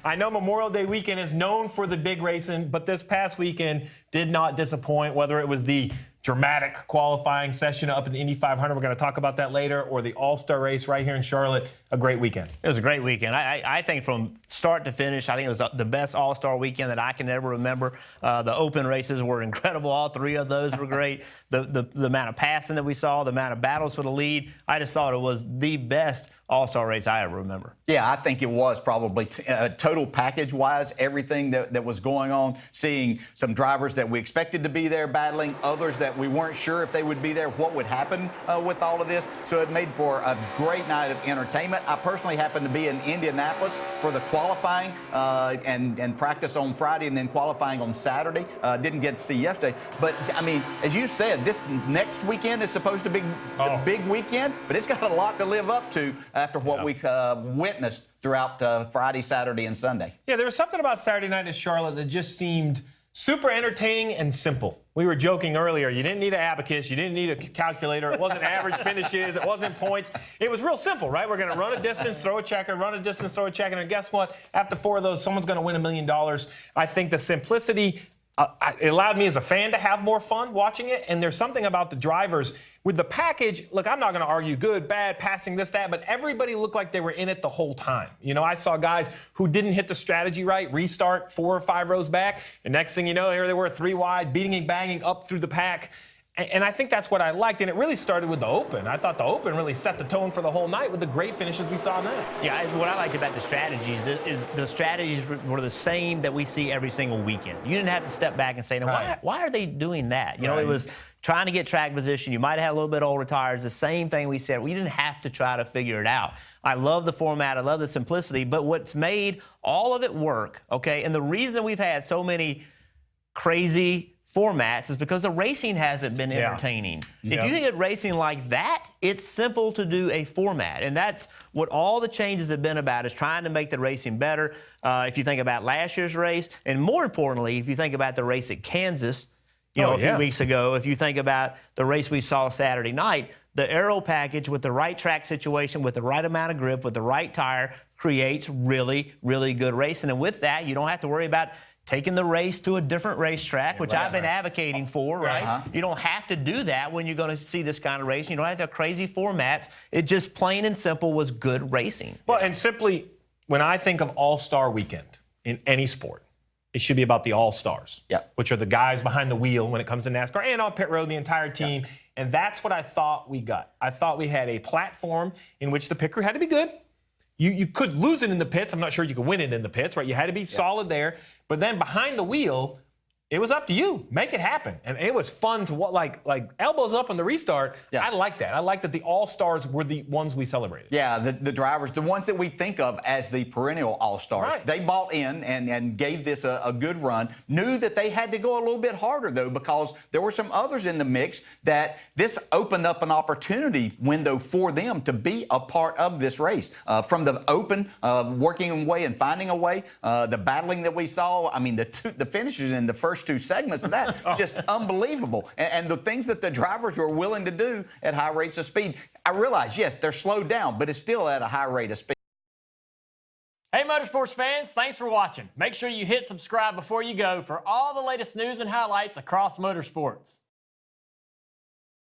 I know Memorial Day weekend is known for the big racing, but this past weekend did not disappoint, whether it was the dramatic qualifying session up in the Indy 500. We're going to talk about that later, or the All-Star Race right here in Charlotte. A great weekend. It was a great weekend. I think from start to finish, I think it was the best All-Star weekend that I can ever remember. The open races were incredible. All three of those were great. The amount of passing that we saw, the amount of battles for the lead, I just thought it was the best All-Star race I ever remember. Yeah, I think it was probably total package-wise, everything that was going on, seeing some drivers that we expected to be there battling, others that we weren't sure if they would be there, what would happen with all of this. So it made for a great night of entertainment. I personally happened to be in Indianapolis for the qualifying and practice on Friday and then qualifying on Saturday. Didn't get to see yesterday. But, I mean, as you said, this next weekend is supposed to be the big weekend, but it's got a lot to live up to after what we witnessed throughout Friday, Saturday, and Sunday. Yeah, there was something about Saturday night at Charlotte that just seemed super entertaining and simple. We were joking earlier. You didn't need an abacus. You didn't need a calculator. It wasn't average finishes. It wasn't points. It was real simple, right? We're going to run a distance, throw a checker, run a distance, throw a checker. And guess what? After 4 of those, someone's going to win $1 million. I think the simplicity, it allowed me as a fan to have more fun watching it. And there's something about the drivers with the package. Look, I'm not going to argue good, bad, passing, this, that, but everybody looked like they were in it the whole time. You know, I saw guys who didn't hit the strategy right, restart 4 or 5 rows back. And next thing you know, here they were 3 wide, beating and banging up through the pack. And I think that's what I liked. And it really started with the Open. I thought the Open really set the tone for the whole night with the great finishes we saw now. Yeah, what I liked about the strategies, the strategies were the same that we see every single weekend. You didn't have to step back and say, now, why are they doing that? You know, it was trying to get track position. You might have had a little bit older tires. The same thing we said. We didn't have to try to figure it out. I love the format. I love the simplicity. But what's made all of it work, okay, and the reason we've had so many crazy formats is because the racing hasn't been entertaining. If you get racing like that, it's simple to do a format. And that's what all the changes have been about, is trying to make the racing better. If you think about last year's race, and more importantly, if you think about the race at Kansas, you know, a few weeks ago, if you think about the race we saw Saturday night, the aero package with the right track situation, with the right amount of grip, with the right tire, creates really, really good racing. And with that, you don't have to worry about taking the race to a different racetrack, which I've been advocating for, right? You don't have to do that when you're going to see this kind of racing. You don't have to have crazy formats. It just plain and simple was good racing. Well, and simply, when I think of All-Star Weekend in any sport, it should be about the All-Stars, which are the guys behind the wheel when it comes to NASCAR and on pit road, the entire team. And that's what I thought we got. I thought we had a platform in which the pit crew had to be good. You could lose it in the pits. I'm not sure you could win it in the pits, right? You had to be solid there. But then behind the wheel, it was up to you. Make it happen. And it was fun to like elbows up on the restart. I like that. I like that the All-Stars were the ones we celebrated. Yeah, the drivers, the ones that we think of as the perennial All-Stars. They bought in and gave this a good run. Knew that they had to go a little bit harder, though, because there were some others in the mix that this opened up an opportunity window for them to be a part of this race. From the Open, working away and finding a way, the battling that we saw, I mean, the finishes in the first 2 segments of that, just unbelievable. And the things that the drivers were willing to do at high rates of speed. I realize, yes, they're slowed down, but it's still at a high rate of speed. Hey, Motorsports fans, thanks for watching. Make sure you hit subscribe before you go for all the latest news and highlights across motorsports.